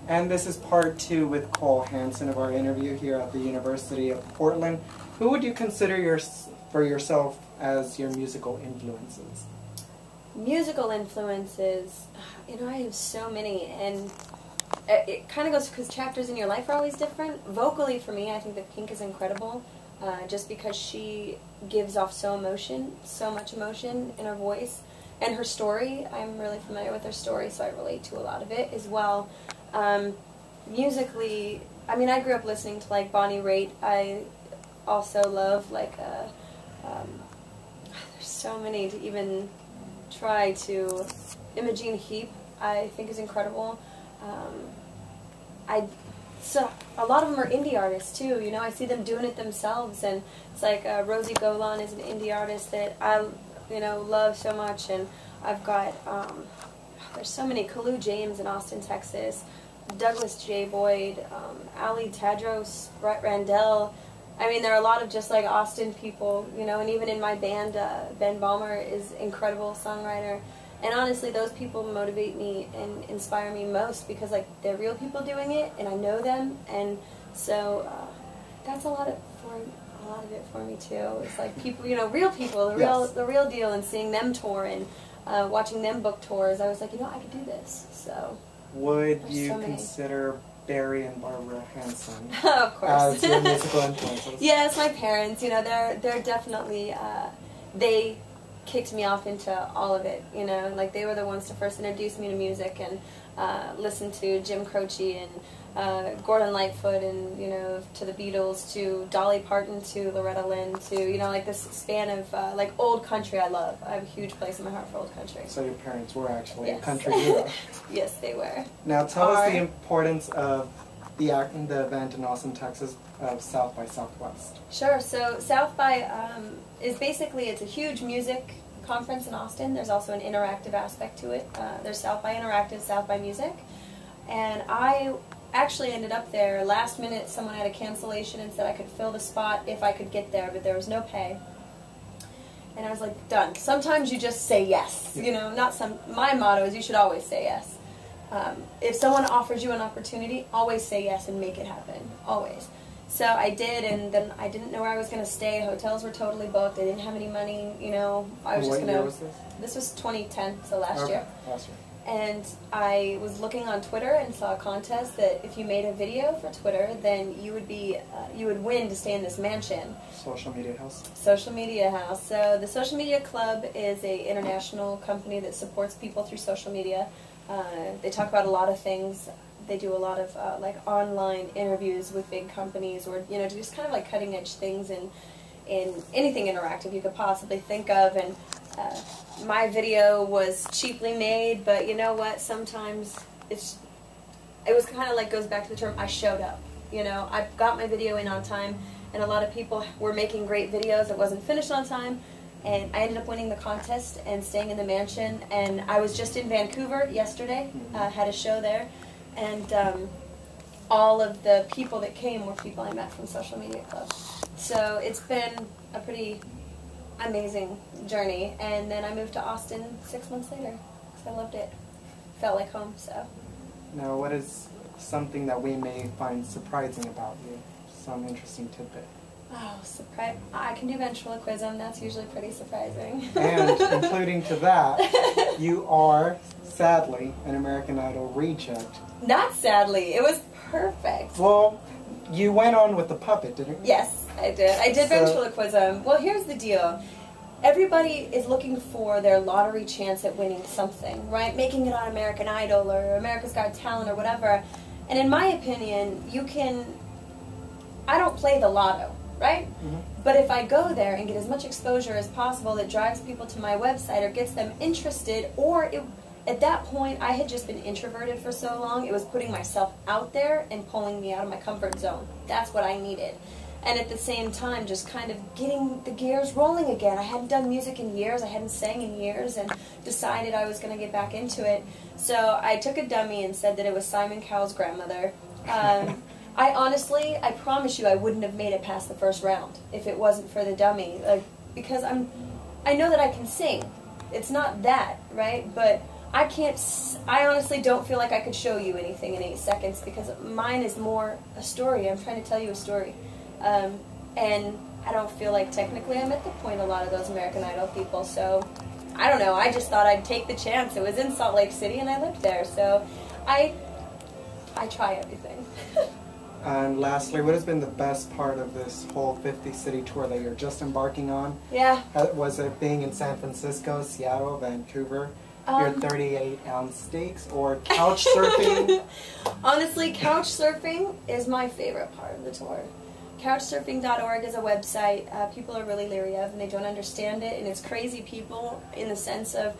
And this is part 2 with Kole Hansen of our interview here at the University of Portland. Who would you consider for yourself as your musical influences? Musical influences, you know, I have so many, and it kind of goes because chapters in your life are always different. Vocally, for me, I think that Pink is incredible, just because she gives off so much emotion in her voice. And her story, I'm really familiar with her story, so I relate to a lot of it as well. Musically, I mean, I grew up listening to, like, Bonnie Raitt. I also love, like, there's so many to even try to. Imogen Heap, I think, is incredible. So a lot of them are indie artists too. You know, I see them doing it themselves, and it's like Rosie Golan is an indie artist that I, you know, love so much. And I've got there's so many. Kalu James in Austin, Texas, Douglas J. Boyd, Ali Tadros, Brett Randell. I mean, there are a lot of just like Austin people, you know, and even in my band, Ben Balmer is incredible songwriter. And honestly, those people motivate me and inspire me most because, like, they're real people doing it, and I know them, and so that's a lot of it for me too. It's like people, you know, real people, the real deal, and seeing them tour and watching them book tours. I was like, you know, I could do this. So would you consider Barry and Barbara Hansen of course as your musical influences? Yes, my parents. You know, they're definitely they kicked me off into all of it, you know, like they were the ones to first introduce me to music and listen to Jim Croce and Gordon Lightfoot and, you know, to the Beatles, to Dolly Parton, to Loretta Lynn, to, you know, like this span of like old country I love. I have a huge place in my heart for old country. So your parents were actually yes. a country hero. Yes, they were. Now tell us the importance of the event in Austin, Texas, of South by Southwest. Sure. So South by is basically, it's a huge music conference in Austin. There's also an interactive aspect to it. There's South by Interactive, South by Music. And I actually ended up there last minute. Someone had a cancellation and said I could fill the spot if I could get there, but there was no pay. And I was like, done. Sometimes you just say yes. You know, my motto is you should always say yes. If someone offers you an opportunity, always say yes and make it happen. Always. So I did, and then I didn't know where I was going to stay. Hotels were totally booked. I didn't have any money, you know. I was just going to... What year was this? This was 2010, so last year. Last year. And I was looking on Twitter and saw a contest that if you made a video for Twitter, then you would win to stay in this mansion. Social Media House. Social Media House. So the Social Media Club is an international company that supports people through social media. They talk about a lot of things. They do a lot of like online interviews with big companies, or, you know, just kind of like cutting edge things in anything interactive you could possibly think of. And my video was cheaply made, but you know what? Sometimes it was kind of like, goes back to the term I showed up. You know, I got my video in on time, and a lot of people were making great videos that wasn't finished on time. And I ended up winning the contest and staying in the mansion. And I was just in Vancouver yesterday, had a show there. And all of the people that came were people I met from Social Media Club. So it's been a pretty amazing journey. And then I moved to Austin 6 months later because I loved it. Felt like home, so. Now, what is something that we may find surprising about you? Some interesting tidbit. Oh, surprise. I can do ventriloquism. That's usually pretty surprising. And including to that, you are, sadly, an American Idol reject. Not sadly. It was perfect. Well, you went on with the puppet, didn't you? Yes, I did. I did ventriloquism. Well, here's the deal. Everybody is looking for their lottery chance at winning something, right? Making it on American Idol or America's Got Talent or whatever. And in my opinion, I don't play the lotto. Right? But if I go there and get as much exposure as possible that drives people to my website or gets them interested, or at that point I had just been introverted for so long, it was putting myself out there and pulling me out of my comfort zone. That's what I needed. And at the same time, just kind of getting the gears rolling again. I hadn't done music in years, I hadn't sang in years, and decided I was going to get back into it. So I took a dummy and said that it was Simon Cowell's grandmother. I promise you I wouldn't have made it past the first round if it wasn't for the dummy. Like, because I know that I can sing. It's not that, right? But I honestly don't feel like I could show you anything in 8 seconds because mine is more a story. I'm trying to tell you a story. And I don't feel like technically I'm at the point a lot of those American Idol people, so I don't know. I just thought I'd take the chance. It was in Salt Lake City and I lived there, so I try everything. And lastly, what has been the best part of this whole 50-city tour that you're just embarking on? Yeah. Was it being in San Francisco, Seattle, Vancouver, your 38-ounce steaks, or couch surfing? Honestly, couch surfing is my favorite part of the tour. Couchsurfing.org is a website people are really leery of and they don't understand it, and it's crazy people in the sense of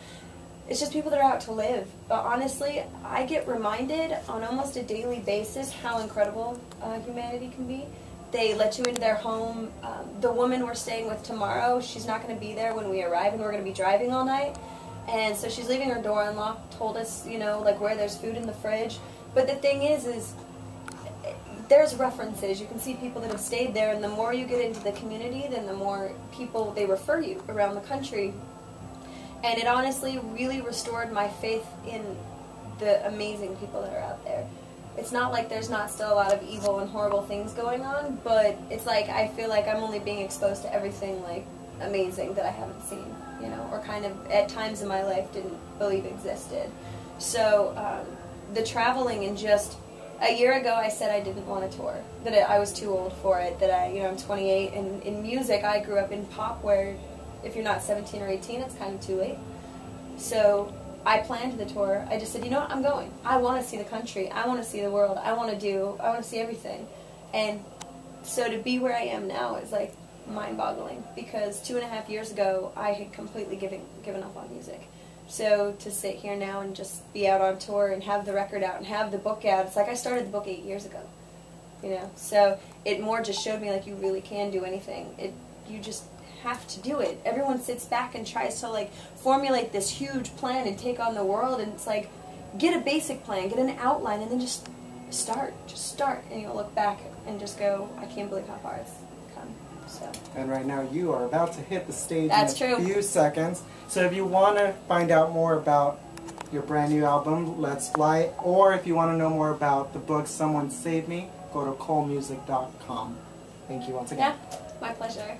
it's just people that are out to live. But honestly, I get reminded on almost a daily basis how incredible humanity can be. They let you into their home. The woman we're staying with tomorrow, she's not going to be there when we arrive, and we're going to be driving all night. And so she's leaving her door unlocked, told us, you know, like where there's food in the fridge. But the thing is there's references. You can see people that have stayed there, and the more you get into the community, then the more people they refer you around the country. And it honestly really restored my faith in the amazing people that are out there. It's not like there's not still a lot of evil and horrible things going on, but it's like I feel like I'm only being exposed to everything like amazing that I haven't seen, you know, or kind of at times in my life didn't believe existed. So the traveling, and just a year ago I said I didn't want to tour, that I was too old for it, that I'm 28, and in music I grew up in pop where if you're not 17 or 18 it's kind of too late. So I planned the tour. I just said, you know what, I'm going. I want to see the country. I want to see the world. I want to see everything. And so to be where I am now is like mind-boggling, because 2.5 years ago I had completely given up on music. So to sit here now and just be out on tour and have the record out and have the book out, it's like I started the book 8 years ago, you know. So it more just showed me like you really can do anything. You just have to do it. Everyone sits back and tries to like formulate this huge plan and take on the world, and it's like get a basic plan, get an outline, and then just start, and you'll look back and just go, I can't believe how far it's come. So. And right now you are about to hit the stage That's in a true. few seconds. So if you want to find out more about your brand new album, Let's Fly, or if you want to know more about the book Someone Save Me, go to kolemusic.com. Thank you once again. Yeah, my pleasure.